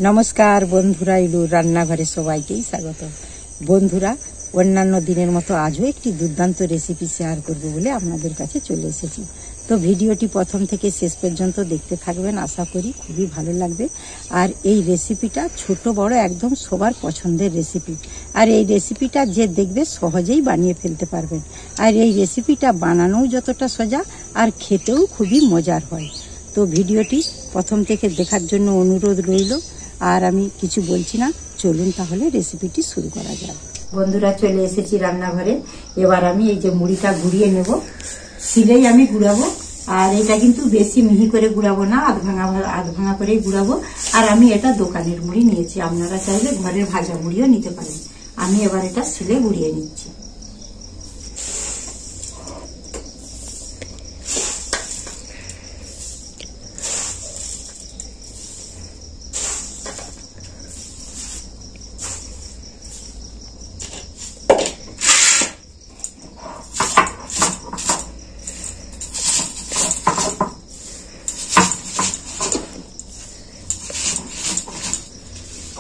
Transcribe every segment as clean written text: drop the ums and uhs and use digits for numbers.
নমস্কার বন্ধুরা, ইলুর রান্নাঘরে সবাইকেই স্বাগত। বন্ধুরা, অন্যান্য দিনের মতো আজও একটি দুর্দান্ত রেসিপি শেয়ার করব বলে আপনাদের কাছে চলে এসেছি। তো ভিডিওটি প্রথম থেকে শেষ পর্যন্ত দেখতে থাকবেন, আশা করি খুবই ভালো লাগবে। আর এই রেসিপিটা ছোট বড় একদম সবার পছন্দের রেসিপি। আর এই রেসিপিটা যে দেখবে সহজেই বানিয়ে ফেলতে পারবেন। আর এই রেসিপিটা বানানোও যতটা সোজা আর খেতেও খুবই মজার হয়। তো ভিডিওটি প্রথম থেকে দেখার জন্য অনুরোধ রইল। আর আমি কিছু বলছি না, চলুন তাহলে রেসিপিটি শুরু করা যাক। বন্ধুরা, চলে এসেছি রান্নাঘরে। এবার আমি এই যে মুড়িটা গুঁড়িয়ে নেব, শিলেই আমি গুঁড়াবো। আর এটা কিন্তু বেশি মিহি করে গুঁড়াবো না, আধ ভাঙা করেই গুঁড়াবো। আর আমি এটা দোকানের মুড়ি নিয়েছি, আপনারা চাইলে ঘরের ভাজা মুড়িও নিতে পারেন। আমি এবার এটা শিলে গুঁড়িয়ে নিচ্ছি।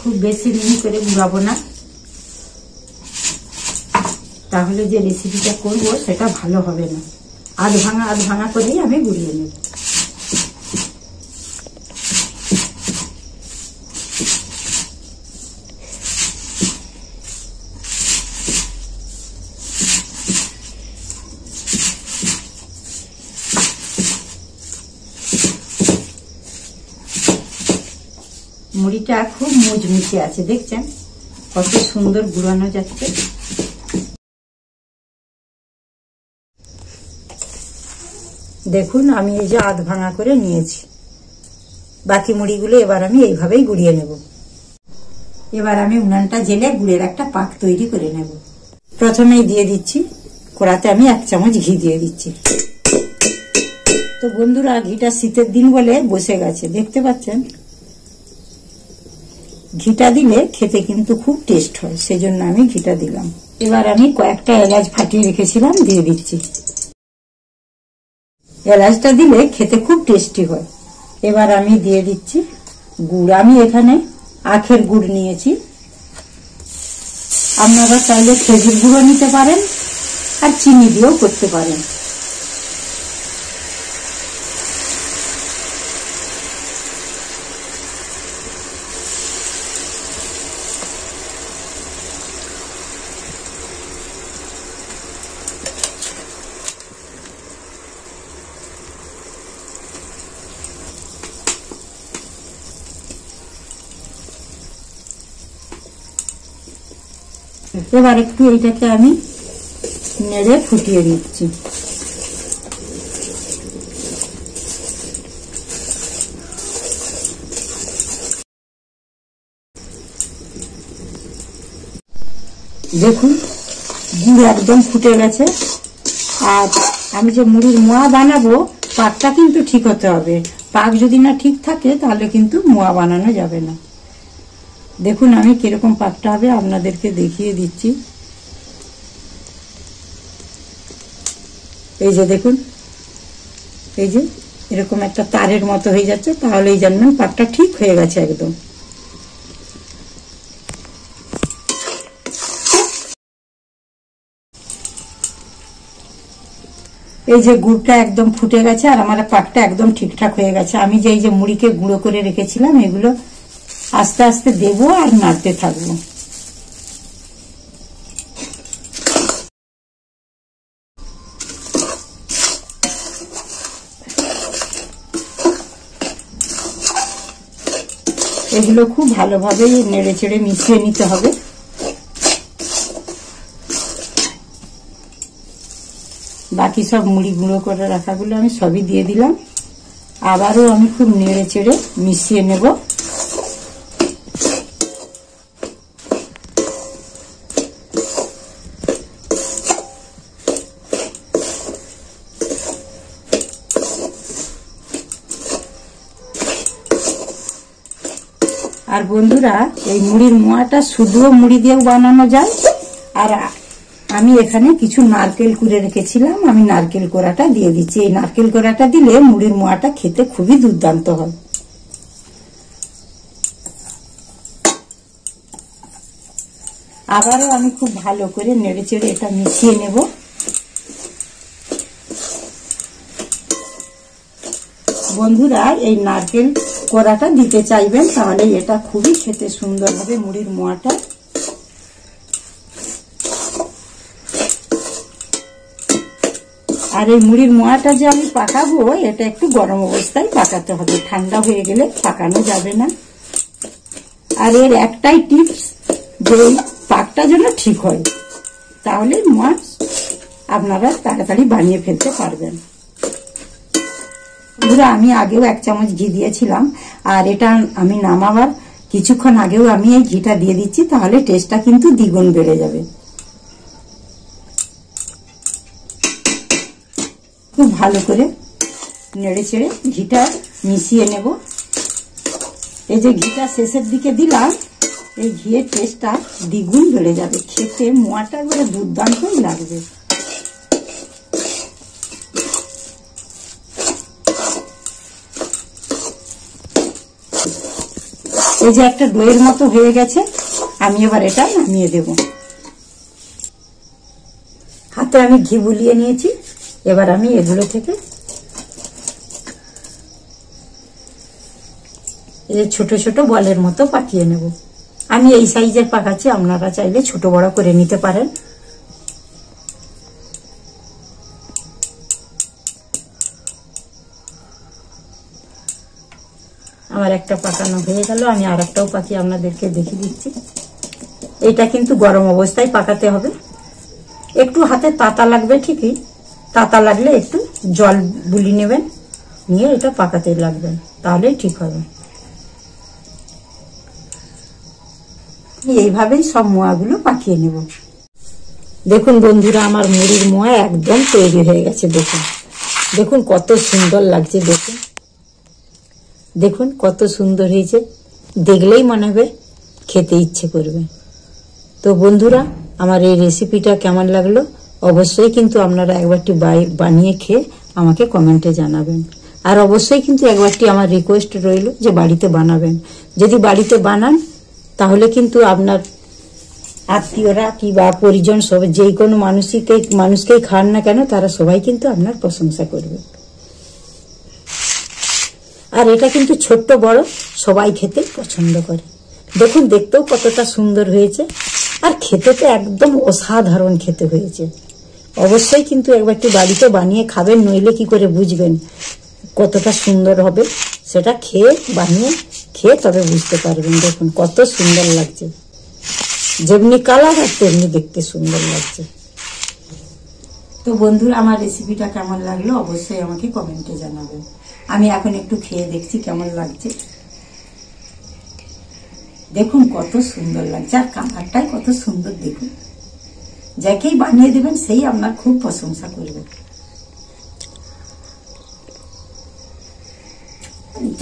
খুব বেশি মিহি করে গুঁড়াবো না, তাহলে যে রেসিপিটা করব সেটা ভালো হবে না। আধ ভাঙা করেই আমি গুঁড়িয়ে নেব। মুড়িটা খুব মুচমুচে আছে, দেখছেন কত সুন্দর গুঁড়ানো যাচ্ছে। দেখুন, আমি এই যে আধ ভাঙা করে নিয়েছি। বাকি মুড়িগুলো এবার আমি এইভাবেই গুঁড়িয়ে নেব। এবার আমি উনানটা জেলে গুড়ের একটা পাক তৈরি করে নেব। প্রথমেই দিয়ে দিচ্ছি কড়াতে আমি 1 চামচ ঘি দিয়ে দিচ্ছি। তো বন্ধুরা, ঘিটা শীতের দিন বলে বসে গেছে, দেখতে পাচ্ছেন। ঘিটা দিলে খেতে কিন্তু খুব টেস্ট হয়, সেজন্য আমি ঘিটা দিলাম। এবার আমি কয়েকটা এলাচ ফাটিয়ে রেখেছিলাম দিয়ে দিচ্ছি। এলাচটা দিলে খেতে খুব টেস্টি হয়। এবার আমি দিয়ে দিচ্ছি গুড়। আমি এখানে আখের গুড় নিয়েছি, আপনারা চাইলে খেজুর গুঁড়ো নিতে পারেন আর চিনি দিয়েও করতে পারেন। এবার একটু এইটাকে আমি নেড়ে ফুটিয়ে নিচ্ছি। দেখুন, গুড় একদম ফুটে গেছে। আর আমি যে মুড়ির মোয়া বানাবো, পাকটা কিন্তু ঠিক হতে হবে। পাক যদি না ঠিক থাকে তাহলে কিন্তু মোয়া বানানো যাবে না। দেখুন আমি কিরকম পাকটা হবে আপনাদেরকে দেখিয়ে দিচ্ছি। এই যে দেখুন, এই যে এরকম একটা তারের মতো হয়ে যাচ্ছে, তাহলে এই জানবেন পাকটা ঠিক হয়ে গেছে একদম। এই যে গুড়টা একদম ফুটে গেছে আর আমার পাকটা একদম ঠিকঠাক হয়ে গেছে। আমি যে এই যে মুড়িকে গুঁড়ো করে রেখেছিলাম, এগুলো আস্তে আস্তে দেবো আর নাড়তে থাকবো। এগুলো খুব ভালোভাবে নেড়ে চেড়ে মিশিয়ে নিতে হবে। বাকি সব মুড়ি গুঁড়ো করে রাখাগুলো আমি সবই দিয়ে দিলাম। আবারও আমি খুব নেড়ে চেড়ে মিশিয়ে নেব। আর বন্ধুরা, এই মুড়ির মোয়াটা শুধুও মুড়ি দিয়েও বানানো যায়। আর আমি এখানে কিছু নারকেল কুড়ে রেখেছিলাম, আমি নারকেল কোড়াটা দিয়ে দিচ্ছি। এই নারকেল কোড়াটা দিলে মুড়ির মোয়াটা খেতে খুবই দুর্দান্ত হয়। আবারও আমি খুব ভালো করে নেড়ে চেড়ে এটা মিশিয়ে নেব। বন্ধুরা এই নারকেল কোড়াটা দিতে চাইবেন, তাহলে এটা খুবই খেতে সুন্দর হবে মুড়ির মোয়াটা। আর এই মুড়ির মোয়াটা যে আমি পাকাবো, এটা একটু গরম অবস্থায় পাকাতে হবে, ঠান্ডা হয়ে গেলে পাকানো যাবে না। আর এর একটাই টিপস, যে পাকটা যেন ঠিক হয়, তাহলে মোয়া আপনারা তাড়াতাড়ি বানিয়ে ফেলতে পারবেন। বন্ধুরা, আমি আগেও 1 চামচ ঘি দিয়েছিলাম, আর এটা আমি নামাবার কিছুক্ষণ আগেও আমি এই ঘিটা দিয়ে দিচ্ছি, তাহলে টেস্টটা কিন্তু দ্বিগুণ বেড়ে যাবে। খুব ভালো করে নেড়ে চেড়ে ঘিটা মিশিয়ে নেব। এই যে ঘিটা শেষের দিকে দিলাম, এই ঘিয়ের টেস্টটা দ্বিগুণ বেড়ে যাবে, খেতে মোয়াটা একবারে দুর্দান্তই লাগবে। এই যে একটা ডোয়ের মতো হয়ে গেছে, আমি এবার এটা নামিয়ে দেব। হাতে আমি ঘি বুলিয়ে নিয়েছি, এবার আমি এগুলো থেকে এই ছোট ছোট বলের মতো পাকিয়ে নেব। আমি এই সাইজের পাকাচ্ছি, আপনারা চাইলে ছোট বড় করে নিতে পারেন। আমার একটা পাকানো হয়ে গেল, আমি আর একটাও পাকিয়ে আপনাদেরকে দেখিয়ে দিচ্ছি। এটা কিন্তু গরম অবস্থায় পাকাতে হবে। একটু হাতে তাতা লাগবে, ঠিকই তাতা লাগলে একটু জল বুলি নেবেন, নিয়ে এটা পাকাতে লাগবেন, তাহলে ঠিক হবে। এইভাবেই সব মোয়াগুলো পাকিয়ে নেব। দেখুন বন্ধুরা, আমার মুড়ির মোয়া একদম তৈরি হয়ে গেছে। দেখুন দেখুন কত সুন্দর লাগছে, দেখুন দেখুন কত সুন্দর হয়েছে, দেখলেই মনে হবে খেতে ইচ্ছে করবে। তো বন্ধুরা, আমার এই রেসিপিটা কেমন লাগলো অবশ্যই কিন্তু আপনারা একবারটি বানিয়ে খেয়ে আমাকে কমেন্টে জানাবেন। আর অবশ্যই কিন্তু একবারটি আমার রিকোয়েস্ট রইল যে বাড়িতে বানাবেন। যদি বাড়িতে বানান, তাহলে কিন্তু আপনার আত্মীয়রা কি বা পরিজন সব যে কোনো মানুষকেই খান না কেন, তারা সবাই কিন্তু আপনার প্রশংসা করবে। আর এটা কিন্তু ছোট্ট বড় সবাই খেতে পছন্দ করে। দেখুন দেখতেও কতটা সুন্দর হয়েছে, আর খেতে তো একদম অসাধারণ খেতে হয়েছে। অবশ্যই কিন্তু একবারটি বাড়িতে বানিয়ে খাবেন, নইলে কি করে বুঝবেন কতটা সুন্দর হবে। সেটা বানিয়ে খেয়ে তবে বুঝতে পারবেন। দেখুন কত সুন্দর লাগছে, যেমনি কালার আর তেমনি দেখতে সুন্দর লাগছে। তো বন্ধুরা, আমার রেসিপিটা কেমন লাগলো অবশ্যই আমাকে কমেন্টে জানাবেন। আমি এখন একটু খেয়ে দেখছি কেমন লাগছে। দেখুন কত সুন্দর লাগছে, আর কালারটাই কত সুন্দর। দেখুন, যাকেই বানিয়ে দেবেন সেই আপনার খুব প্রশংসা করবে।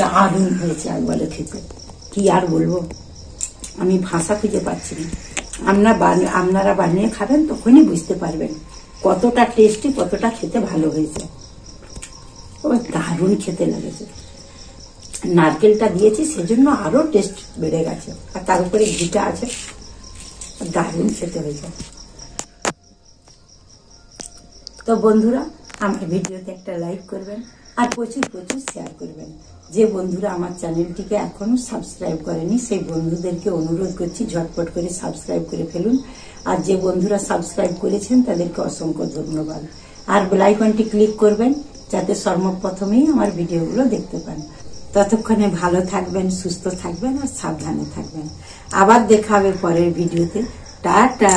দারুণ হয়েছে একবারে খেতে, কি আর বলবো, আমি ভাষা খুঁজে পাচ্ছি না। আপনারা বানিয়ে খাবেন, তখনই বুঝতে পারবেন কতটা টেস্টি, কতটা খেতে ভালো হয়েছে। দারুণ খেতে লেগেছে। নারকেলটা দিয়েছি সেজন্য আরো টেস্ট বেড়ে গেছে, আর তার উপরে ঘিটা আছে, দারুণ খেতে হয়েছে। তো বন্ধুরা, আমার ভিডিওতে একটা লাইক করবেন, আর প্রচুর প্রচুর শেয়ার করবেন। যে বন্ধুরা আমার চ্যানেলটিকে এখনো সাবস্ক্রাইব করেনি, সেই বন্ধুদেরকে অনুরোধ করছি ঝটপট করে সাবস্ক্রাইব করে ফেলুন। আর যে বন্ধুরা সাবস্ক্রাইব করেছেন তাদেরকে অসংখ্য ধন্যবাদ। আর বেল আইকনটি ক্লিক করবেন, যাতে সর্বপ্রথমেই আমার ভিডিওগুলো দেখতে পান। ততক্ষণে ভালো থাকবেন, সুস্থ থাকবেন, আর সাবধানে থাকবেন। আবার দেখা হবে পরের ভিডিওতে। টাটা।